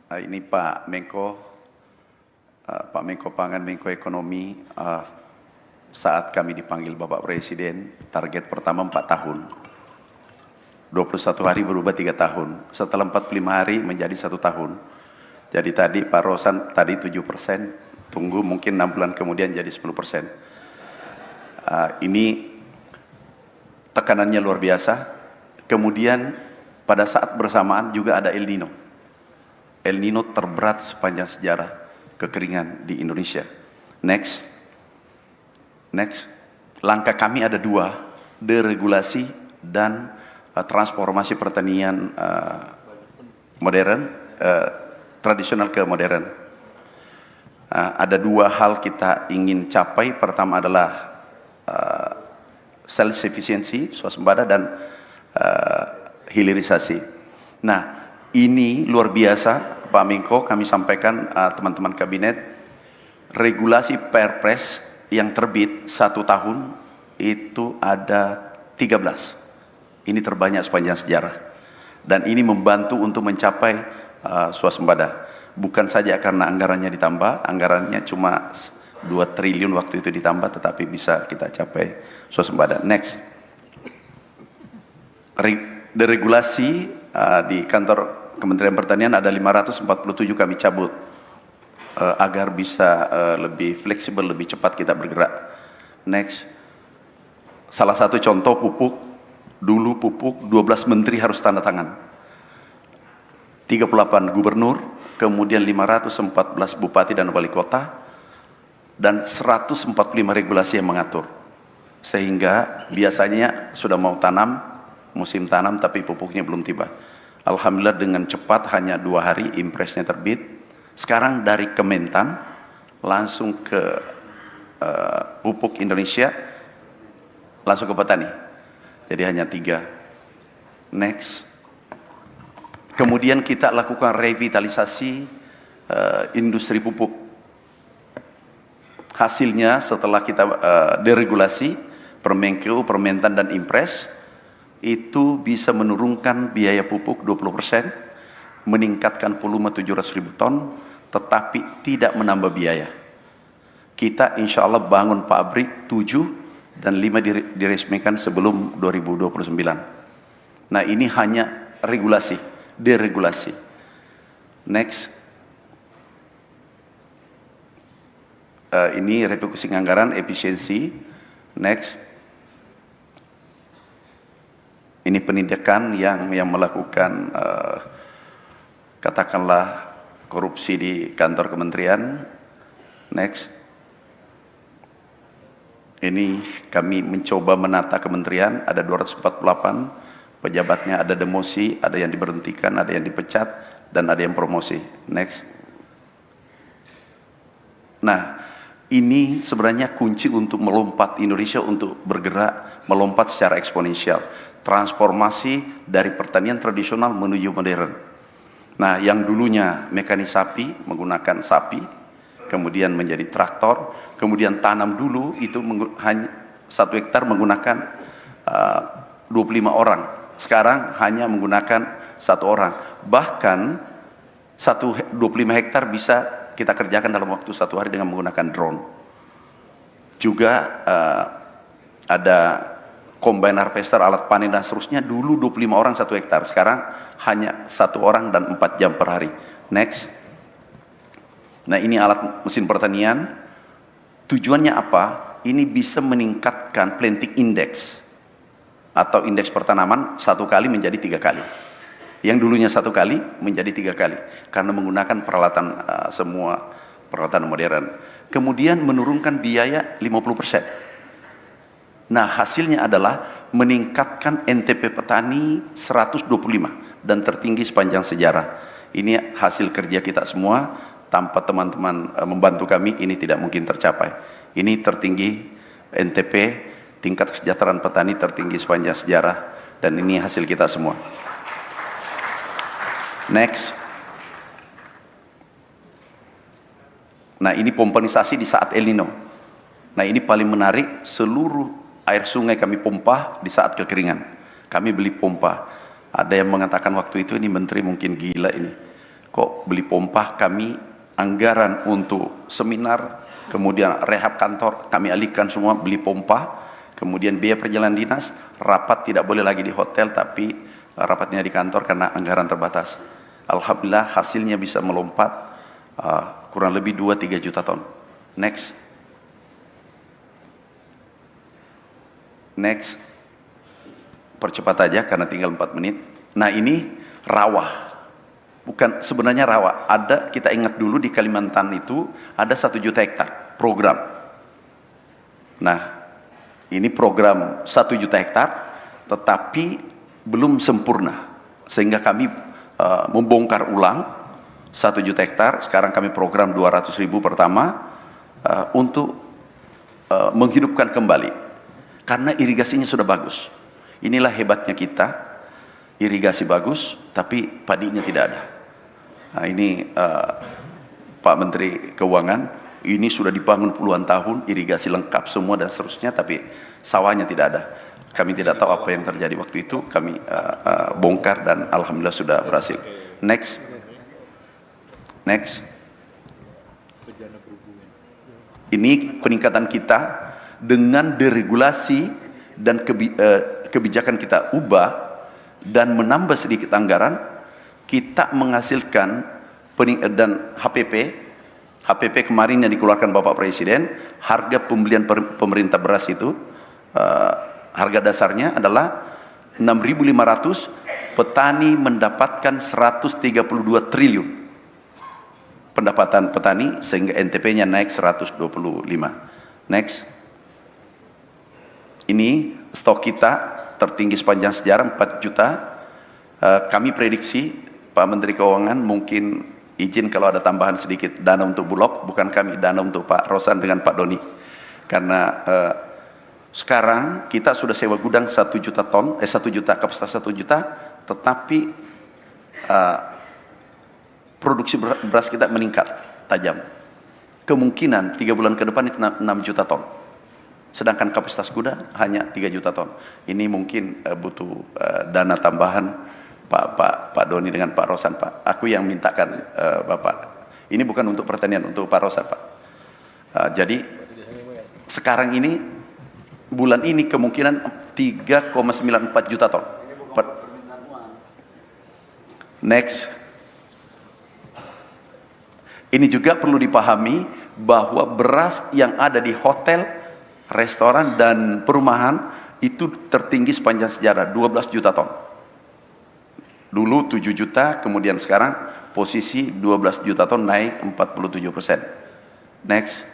Ini Pak Menko, Pak Menko Pangan, Menko Ekonomi, saat kami dipanggil Bapak Presiden, target pertama 4 tahun. 21 hari berubah 3 tahun. Setelah 45 hari menjadi 1 tahun. Jadi tadi Pak Rosan tadi 7%, tunggu mungkin 6 bulan kemudian jadi 10%. Ini tekanannya luar biasa. Kemudian pada saat bersamaan juga ada El Nino. El Nino terberat sepanjang sejarah kekeringan di Indonesia. Next. Langkah kami ada 2, deregulasi dan transformasi pertanian modern, tradisional ke modern. Ada 2 hal kita ingin capai. Pertama adalah self sufficiency, swasembada, dan hilirisasi. Nah, ini luar biasa Pak Menko, kami sampaikan teman-teman kabinet, regulasi Perpres yang terbit 1 tahun itu ada 13. Ini terbanyak sepanjang sejarah. Dan ini membantu untuk mencapai swasembada. Bukan saja karena anggarannya ditambah, anggarannya cuma 2 triliun waktu itu ditambah, tetapi bisa kita capai swasembada. Next. Deregulasi di kantor Kementerian Pertanian ada 547 kami cabut agar bisa lebih fleksibel, lebih cepat kita bergerak. Next. Salah satu contoh pupuk, dulu pupuk 12 menteri harus tanda tangan, 38 gubernur, kemudian 514 bupati dan wali kota, dan 145 regulasi yang mengatur. Sehingga biasanya sudah mau tanam, musim tanam, tapi pupuknya belum tiba. Alhamdulillah dengan cepat, hanya 2 hari impresnya terbit. Sekarang dari Kementan langsung ke pupuk Indonesia, langsung ke petani. Jadi hanya 3. Next. Kemudian kita lakukan revitalisasi industri pupuk. Hasilnya setelah kita deregulasi, Permenkeu, Permentan, dan Impres, itu bisa menurunkan biaya pupuk 20%, meningkatkan volume 700.000 ton, tetapi tidak menambah biaya. Kita insya Allah bangun pabrik 7 dan 5 diresmikan sebelum 2029. Nah, ini hanya regulasi, deregulasi. Next. Ini refocusing anggaran, efisiensi. Next. Ini penindakan yang melakukan katakanlah korupsi di kantor kementerian. Next. Ini kami mencoba menata kementerian, ada 248 pejabatnya, ada demosi, ada yang diberhentikan, ada yang dipecat, dan ada yang promosi. Next. Nah, ini sebenarnya kunci untuk melompat Indonesia, untuk bergerak melompat secara eksponensial. Transformasi dari pertanian tradisional menuju modern. Nah, yang dulunya mekanisasi menggunakan sapi, kemudian menjadi traktor, kemudian tanam dulu itu hanya 1 hektar menggunakan 25 orang. Sekarang hanya menggunakan 1 orang. Bahkan 25 hektar bisa kita kerjakan dalam waktu 1 hari dengan menggunakan drone. Juga ada combine harvester, alat panen, dan seterusnya. Dulu 25 orang 1 hektar, sekarang hanya 1 orang dan 4 jam per hari. Next. Nah, ini alat mesin pertanian. Tujuannya apa? Ini bisa meningkatkan planting index atau indeks pertanaman 1 kali menjadi 3 kali. Yang dulunya 1 kali menjadi 3 kali karena menggunakan peralatan semua peralatan modern. Kemudian menurunkan biaya 50%. Nah, hasilnya adalah meningkatkan NTP petani 125 dan tertinggi sepanjang sejarah. Ini hasil kerja kita semua. Tanpa teman-teman membantu kami, ini tidak mungkin tercapai. Ini tertinggi NTP, tingkat kesejahteraan petani tertinggi sepanjang sejarah, dan ini hasil kita semua. Next. Nah, ini pompanisasi di saat El Nino. Nah, ini paling menarik, seluruh air sungai kami pompa di saat kekeringan. Kami beli pompa. Ada yang mengatakan waktu itu, ini menteri mungkin gila ini. Kok beli pompa, kami anggaran untuk seminar, kemudian rehab kantor, kami alihkan semua beli pompa, kemudian biaya perjalanan dinas, rapat tidak boleh lagi di hotel, tapi rapatnya di kantor karena anggaran terbatas. Alhamdulillah hasilnya bisa melompat kurang lebih 2-3 juta ton. Next. Next. Percepat aja karena tinggal 4 menit. Nah ini rawa. Bukan sebenarnya rawa. Ada, kita ingat dulu di Kalimantan itu ada 1 juta hektar program. Nah ini program 1 juta hektar tetapi belum sempurna. Sehingga kami membongkar ulang 1 juta hektar. Sekarang kami program 200.000 pertama untuk menghidupkan kembali. Karena irigasinya sudah bagus. Inilah hebatnya kita, irigasi bagus, tapi padinya tidak ada. Nah ini Pak Menteri Keuangan, ini sudah dibangun puluhan tahun, irigasi lengkap semua dan seterusnya, tapi sawahnya tidak ada. Kami tidak tahu apa yang terjadi waktu itu, kami bongkar dan alhamdulillah sudah berhasil. Next. Next. Ini peningkatan kita dengan deregulasi dan kebijakan kita ubah dan menambah sedikit anggaran, kita menghasilkan dan HPP kemarin yang dikeluarkan Bapak Presiden, harga pembelian pemerintah beras itu harga dasarnya adalah 6.500, petani mendapatkan 132 triliun pendapatan petani sehingga NTP-nya naik 125. Next. Ini stok kita tertinggi sepanjang sejarah 4 juta. Kami prediksi Pak Menteri Keuangan mungkin izin kalau ada tambahan sedikit dana untuk Bulog, bukan kami, dana untuk Pak Rosan dengan Pak Doni. Karena sekarang kita sudah sewa gudang 1 juta ton, 1 juta, kapasitas 1 juta, tetapi produksi beras kita meningkat tajam. Kemungkinan 3 bulan ke depan itu 6 juta ton. Sedangkan kapasitas gudang hanya 3 juta ton. Ini mungkin butuh dana tambahan Pak Doni dengan Pak Rosan, Pak. Aku yang mintakan Bapak. Ini bukan untuk pertanian, untuk Pak Rosan, Pak. Jadi sekarang ini bulan ini kemungkinan 3,94 juta ton. Next. Ini juga perlu dipahami bahwa beras yang ada di hotel, restoran dan perumahan itu tertinggi sepanjang sejarah, 12 juta ton. Dulu 7 juta, kemudian sekarang posisi 12 juta ton, naik 47%. Next.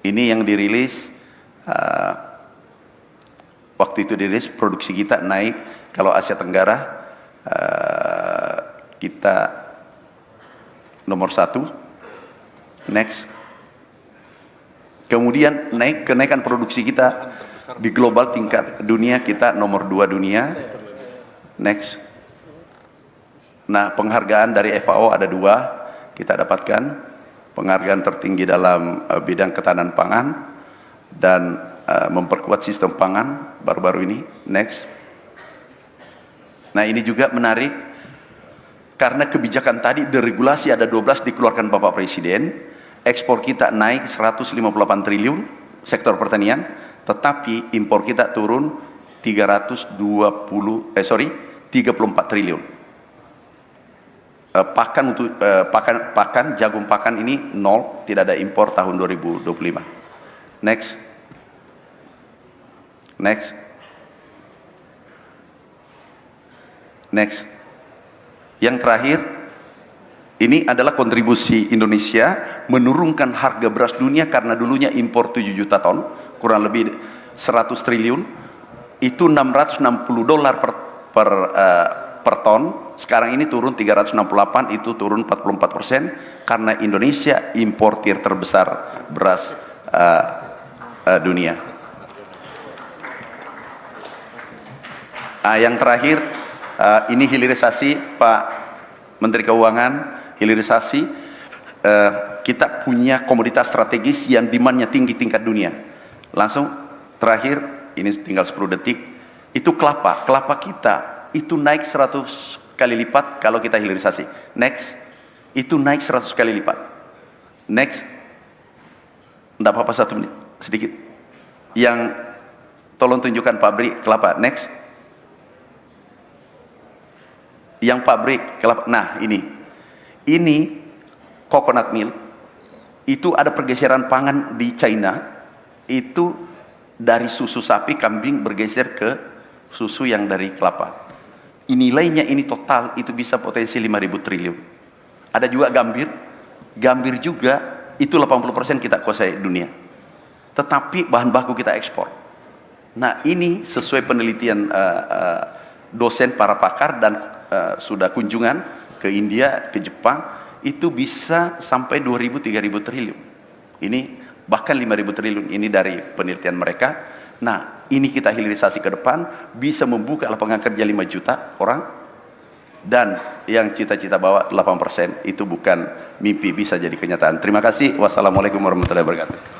Ini yang dirilis, waktu itu dirilis produksi kita naik, kalau Asia Tenggara kita nomor 1. Next. Kemudian kenaikan produksi kita di global tingkat dunia, kita nomor 2 dunia. Next. Nah, penghargaan dari FAO ada 2 kita dapatkan. Penghargaan tertinggi dalam bidang ketahanan pangan dan memperkuat sistem pangan baru-baru ini. Next. Nah, ini juga menarik karena kebijakan tadi deregulasi ada 12 dikeluarkan Bapak Presiden. Ekspor kita naik 158 triliun sektor pertanian, tetapi impor kita turun 34 triliun. Pakan jagung pakan ini 0, tidak ada impor tahun 2025. Next. Next. Next. Yang terakhir, ini adalah kontribusi Indonesia menurunkan harga beras dunia karena dulunya impor 7 juta ton, kurang lebih 100 triliun, itu $660 per ton. Sekarang ini turun 368, itu turun 44% karena Indonesia importir terbesar beras dunia. Yang terakhir, ini hilirisasi Pak Menteri Keuangan. Hilirisasi, kita punya komoditas strategis yang demandnya tinggi tingkat dunia. Langsung terakhir, ini tinggal 10 detik, itu kelapa kita itu naik 100 kali lipat kalau kita hilirisasi. Next, itu naik 100 kali lipat. Next, enggak apa-apa 1 menit, sedikit. Yang tolong tunjukkan pabrik kelapa. Next. Yang pabrik kelapa. Nah, ini coconut milk. Itu ada pergeseran pangan di China. Itu dari susu sapi, kambing bergeser ke susu yang dari kelapa. Nilainya ini total itu bisa potensi 5.000 triliun. Ada juga gambir. Gambir juga itu 80% kita kuasai dunia. Tetapi bahan baku kita ekspor. Nah, ini sesuai penelitian dosen para pakar dan sudah kunjungan ke India, ke Jepang, itu bisa sampai 2.000-3.000 triliun. Ini bahkan 5.000 triliun, ini dari penelitian mereka. Nah, ini kita hilirisasi ke depan, bisa membuka lapangan kerja 5 juta orang, dan yang cita-cita bawa 8%, itu bukan mimpi, bisa jadi kenyataan. Terima kasih. Wassalamualaikum warahmatullahi wabarakatuh.